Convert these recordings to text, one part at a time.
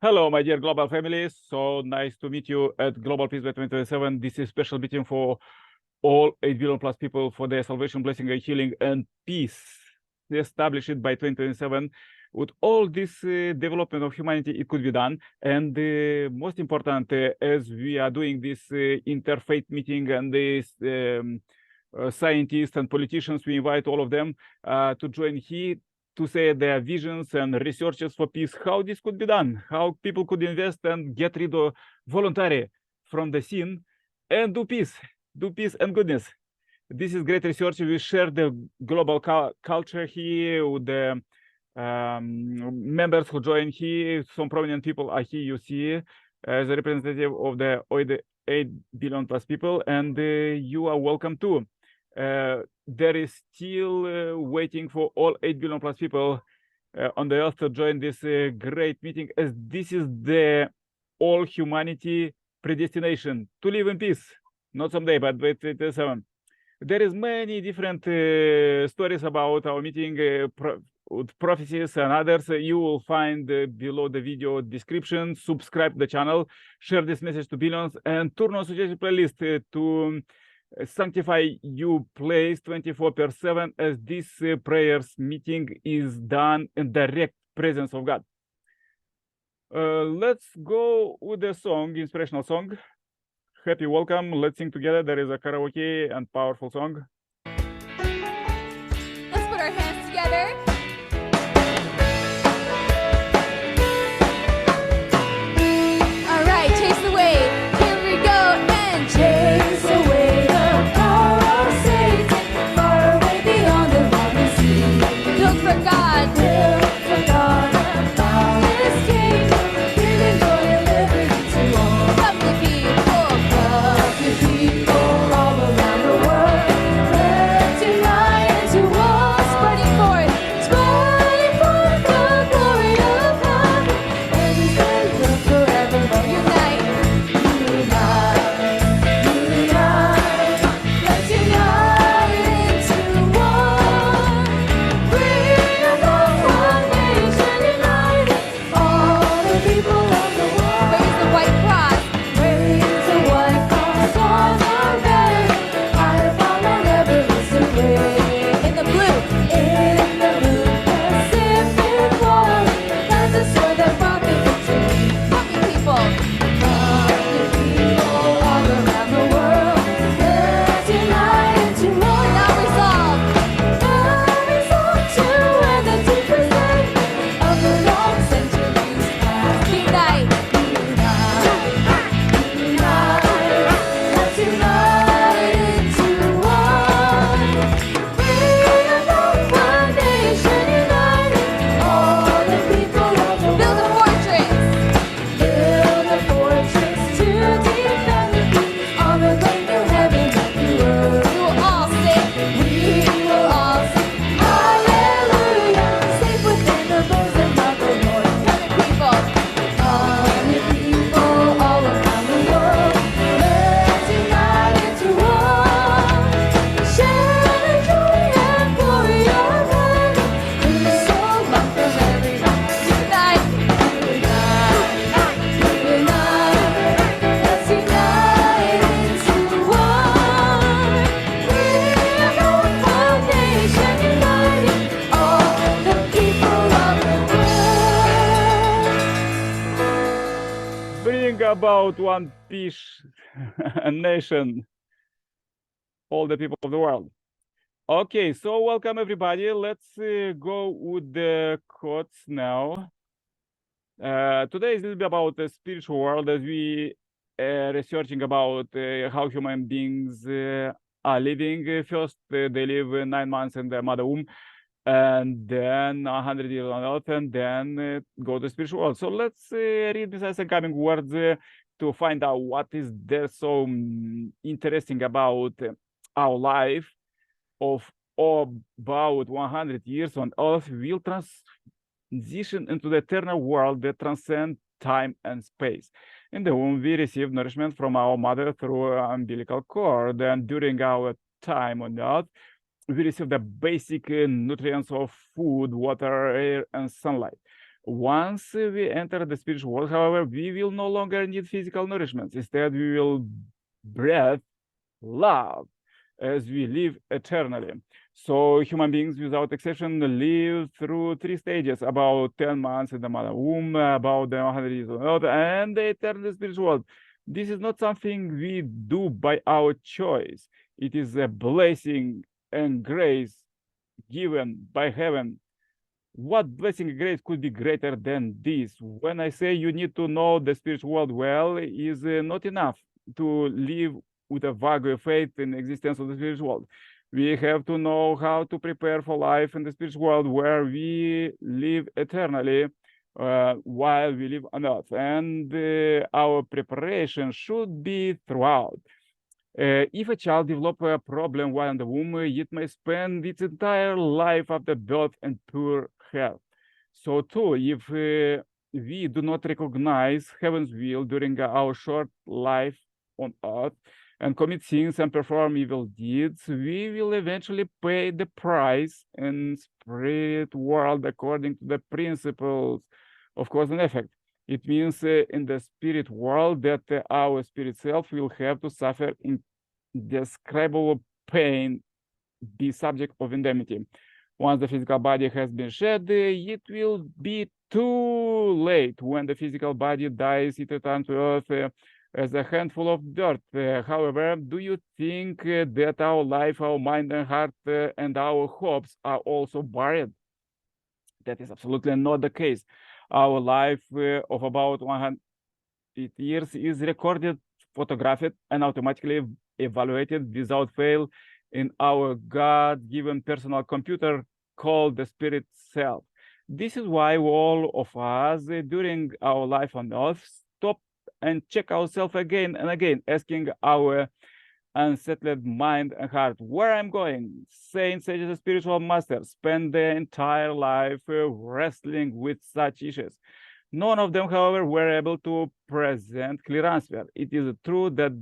Hello, my dear global family. So nice to meet you at Global Peace by 2027. This is special meeting for all 8 billion plus people for their salvation, blessing, and healing and peace established by 2027. With all this development of humanity, it could be done. And most important, as we are doing this interfaith meeting and this scientists and politicians, we invite all of them to join here to say their visions and researches for peace, how this could be done, how people could invest and get rid of voluntary from the scene and do peace and goodness. This is great research. We share the global culture here with the members who join here. Some prominent people are here, you see, as a representative of the 8 billion plus people, and you are welcome too. There is still waiting for all 8 billion plus people on the earth to join this great meeting, as this is the all humanity predestination to live in peace, not someday, but by 2027. There is many different stories about our meeting, with prophecies and others. You will find below the video description. Subscribe to the channel, share this message to billions, and turn on suggested playlist to sanctify you place 24/7, as this prayers meeting is done in direct presence of God. Let's go with the song, inspirational song. Happy welcome. Let's sing together. There is a karaoke and powerful song. Let's put our hands together. All right, chase the wave. Here we go and chase away the power of Satan, far away beyond the modern sea. Build for God, His kingdom, giving joy and liberty to all. Lovely people all around the world. Let's unite into one, spreading forth the glory of God. And His kingdom forevermore. Unite. Let's unite into one. Bring about one nation united. All the people of the world. Raise the white cross. Raise the white cross on the banner. High upon the never-listen wave. In the blue. Pacific water. Plant the sword that brought me victory. Fucking people. All around the world. Let's unite into one. Now resolve to end the deepest night of the long centuries past. Unite. Let's unite into one. Bring about one nation united. All the people of the world. Build a fortress to defend the peace on the great new heaven and new earth. We will all sing. Hallelujah. Safe within the bosom of the Lord. Covenant people all around the world. Let's unite into one. Share the joy and glory of heaven in the soul of everyone. Unite. Let's unite into one. Bring about one nation united. All the people of the world. Bring about one peace nation, all the people of the world. Okay, so welcome everybody. Let's go with the quotes now. Today is a little bit about the spiritual world, as we researching about how human beings are living. First, they live 9 months in the mother womb, and then 100 years on earth, and then go to spiritual world. So let's read besides the coming words to find out what is there so interesting about our life of about 100 years on earth will transition into the eternal world that transcends time and space. In the womb, we receive nourishment from our mother through umbilical cord, and during our time on earth, we receive the basic nutrients of food, water, air, and sunlight. Once we enter the spiritual world, however, we will no longer need physical nourishment. Instead, we will breathe love as we live eternally. So human beings, without exception, live through 3 stages: about 10 months in the mother womb, about 100 years on earth, and the eternal spiritual world. This is not something we do by our choice. It is a blessing and grace given by heaven. What blessing and grace could be greater than this? When I say you need to know the spiritual world well, is not enough to live with a vague faith in the existence of the spiritual world. We have to know how to prepare for life in the spiritual world where we live eternally while we live on earth. And our preparation should be throughout. If a child develops a problem while in the womb, it may spend its entire life after birth in poor health. So too, if we do not recognize heaven's will during our short life on earth and commit sins and perform evil deeds, we will eventually pay the price in spirit world according to the principles of cause and effect. It means in the spirit world that our spirit self will have to suffer indescribable pain, be subject of indemnity. Once the physical body has been shed, it will be too late. When the physical body dies, it returns to earth as a handful of dirt. However, do you think that our life, our mind and heart, and our hopes are also buried? That is absolutely not the case. Our life of about 100 years is recorded, photographed, and automatically evaluated without fail in our God-given personal computer called the spirit self. This is why all of us during our life on earth stop and check ourselves again and again, asking our unsettled mind and heart where I'm going. Saints, such as a spiritual master, spend their entire life wrestling with such issues. None of them, however, were able to present clear answer. It is true that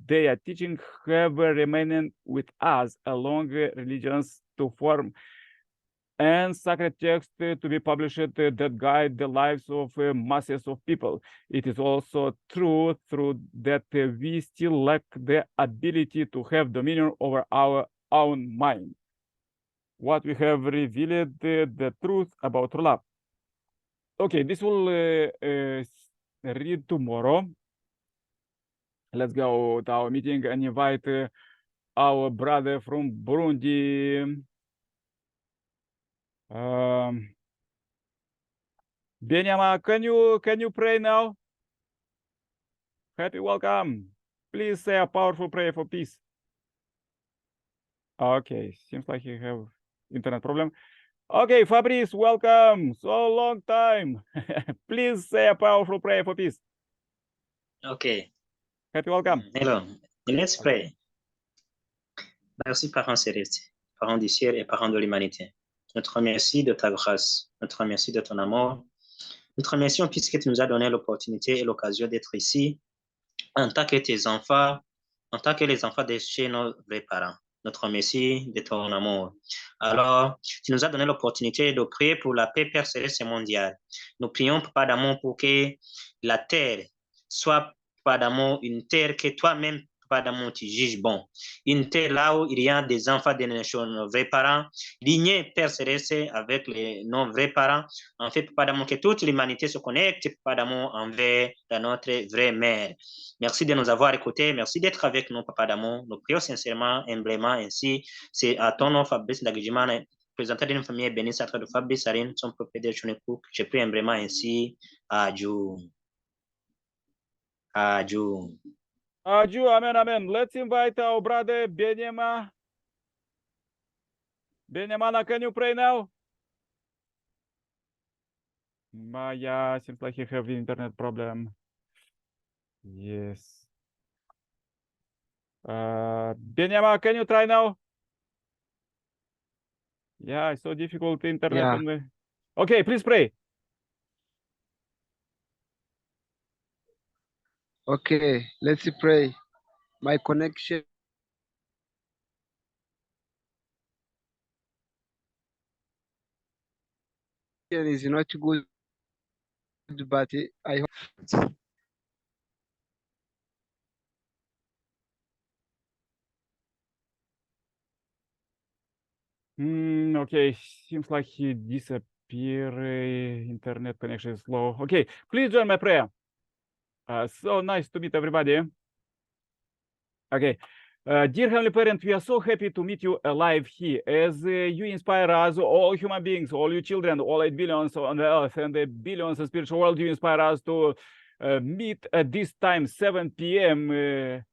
their teaching have remained with us along religions to form and sacred texts to be published that guide the lives of masses of people. It is also true that we still lack the ability to have dominion over our own mind. What we have revealed the truth about love. Okay, this will read tomorrow. Let's go to our meeting and invite our brother from Burundi. Benyama, can you pray now? Happy welcome. Please say a powerful prayer for peace. Okay, seems like you have internet problem. Okay, Fabrice, welcome. So long time. Please say a powerful prayer for peace. Okay. Happy welcome. Hello. Let's pray. Merci, parents célestes, parents du ciel et parents de l'humanité. Nous te remercions de ta grâce. Nous te remercions de ton amour. Nous te remercions puisque tu nous as donné l'opportunité et l'occasion d'être ici en tant que tes enfants, en tant que les enfants de chez nos vrais parents. Nous te remercions de ton amour. Alors, tu nous as donné l'opportunité de prier pour la paix, Père céleste et mondiale. Nous prions, Papa d'amour, pour que la terre soit, Papa d'amour, une terre que toi-même, Papa d'amour, tu juges bon. Une terre là où il y a des enfants de nos vrais parents, lignés, Père céleste, avec nos vrais parents. En fait, Papa d'amour, que toute l'humanité se connecte, Papa d'amour, envers notre vraie mère. Merci de nous avoir écoutés. Merci d'être avec nous, Papa d'amour. Nous prions sincèrement, humblement ainsi. C'est à ton nom, Fabrice Lagijimana, présentant d'une famille bénie, sacrée de Fabrice Sarine, son propriétaire Chunekou. Je prie humblement ainsi. Adieu. Adieu. Adieu, amen, amen. Let's invite our brother Benyama. Benyamana, can you pray now? Yeah, seems like you have internet problem. Yes. Benyama, can you try now? Yeah, it's so difficult internet. Yeah. Okay, please pray. Okay, let's pray. My connection is not good. but I hope Okay, seems like he disappeared. Internet connection is slow. Okay, please join my prayer. So nice to meet everybody. Okay. Dear Heavenly Parent, we are so happy to meet you alive here as you inspire us, all human beings, all you children, all 8 billions on the earth and the billions in spiritual world. You inspire us to meet at this time, 7 p.m.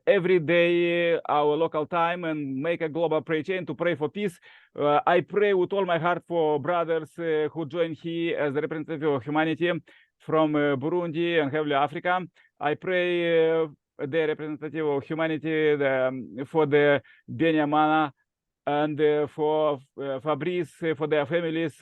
Every day, our local time, and make a global prayer chain to pray for peace. I pray with all my heart for brothers who join here as the representative of humanity from Burundi and Heavenly Africa. I pray the representative of humanity for the Benyamana and for Fabrice, for their families,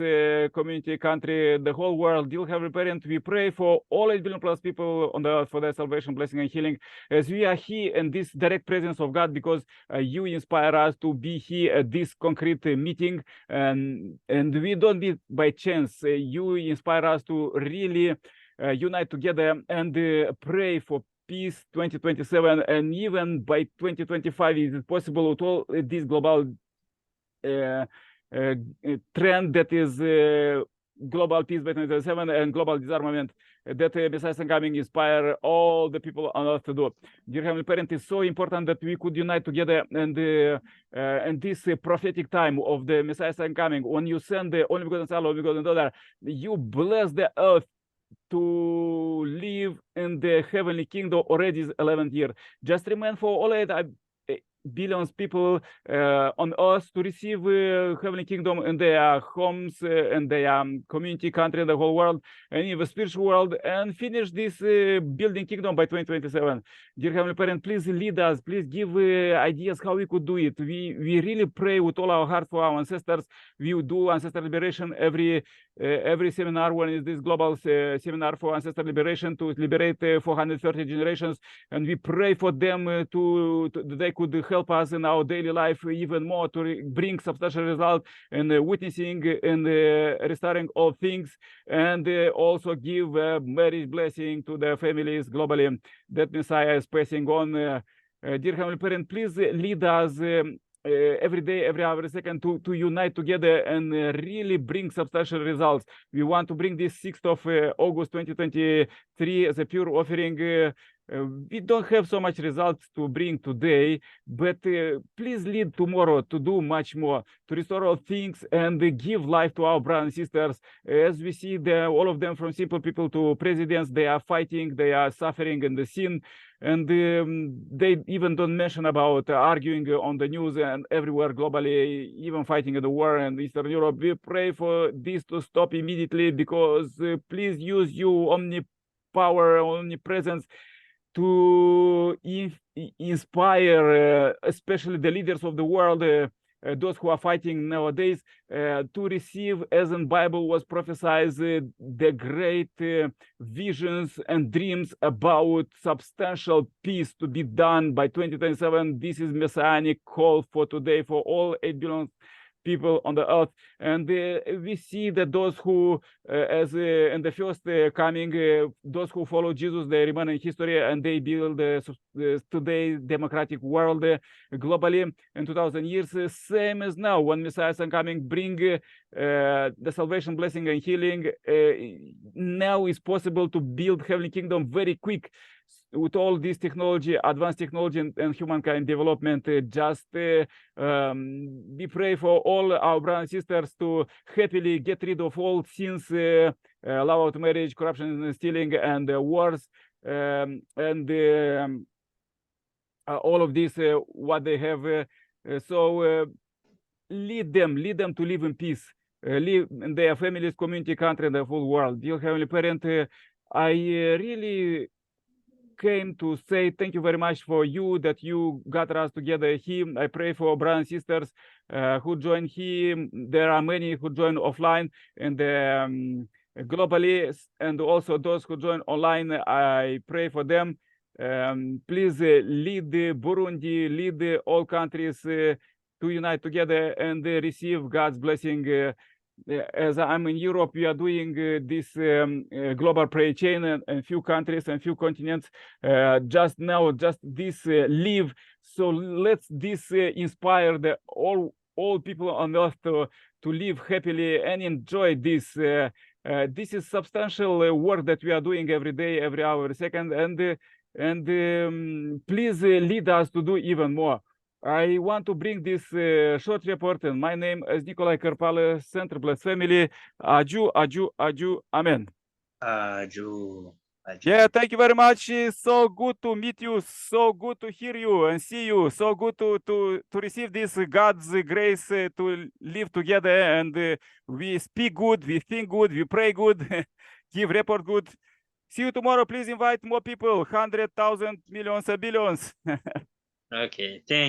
community, country, the whole world. Dear Heavenly Parent, we pray for all 8 billion plus people on the earth for their salvation, blessing, and healing. As we are here in this direct presence of God, because you inspire us to be here at this concrete meeting, and we don't be by chance. You inspire us to really unite together and pray for peace 2027, and even by 2025 is it possible with all this global trend that is global peace by 2027 and global disarmament that Messiah is coming inspire all the people on earth to do. Dear Heavenly Parent, it's so important that we could unite together and this prophetic time of the Messiah coming, when you send the only begotten Son, only begotten daughter, you bless the earth to live in the heavenly kingdom already is 11th year. Just remain for all 8 billions people on earth to receive heavenly kingdom in their homes and their community, country, the whole world, and in the spiritual world, and finish this building kingdom by 2027. Dear Heavenly Parent, please lead us, please give ideas how we could do it. We really pray with all our heart for our ancestors. We do ancestor liberation every seminar, when is this global seminar for ancestor liberation to liberate 430 generations, and we pray for them to they could help us in our daily life even more to bring substantial result in witnessing and restoring all things, and also give marriage blessing to the families globally that Messiah is passing on. Dear Heavenly Parent, please lead us every day, every hour, every second to unite together and really bring substantial results. We want to bring this 6th of August 2023 as a pure offering. We don't have so much results to bring today, but please lead tomorrow to do much more, to restore all things and give life to our brothers and sisters. As we see, all of them, from simple people to presidents, they are fighting, they are suffering in the sin, and they even don't mention about arguing on the news and everywhere globally, even fighting in the war in Eastern Europe. We pray for this to stop immediately, because please use you omnipower, omnipresence to inspire especially the leaders of the world, those who are fighting nowadays, to receive, as in Bible was prophesied, the great visions and dreams about substantial peace to be done by 2027. This is messianic call for today for all 8 billion people on the earth. And we see that those who, as in the first coming, those who follow Jesus, they remain in history and they build today democratic world globally in 2000 years, same as now when Messiah is coming, bring the salvation, blessing, and healing. Now is possible to build heavenly kingdom very quick with all this technology, advanced technology, and humankind development. Just we pray for all our brothers and sisters to happily get rid of all sins, love out marriage, corruption, and stealing, and wars, and all of this, what they have. So lead them to live in peace, live in their families, community, country, and the whole world. Dear Heavenly Parent, I really came to say thank you very much for you, that you got us together here. I pray for brothers and sisters who join here. There are many who join offline and globally, and also those who join online. I pray for them. Please lead Burundi, lead all countries to unite together and receive God's blessing. as I'm in Europe, we are doing this global prayer chain in few countries and few continents. Just now, just this live. So let's this inspire the all people on earth to live happily and enjoy this. This is substantial work that we are doing every day, every hour, every second, and please lead us to do even more. I want to bring this short report, and my name is Nikolai Karpale, Center Blessed Family. Aju, aju, aju, amen. Aju. Yeah, thank you very much. So good to meet you. So good to hear you and see you. So good to receive this God's grace to live together. And we speak good, we think good, we pray good, give report good. See you tomorrow. Please invite more people, 100,000, millions, and billions. Okay, thank you.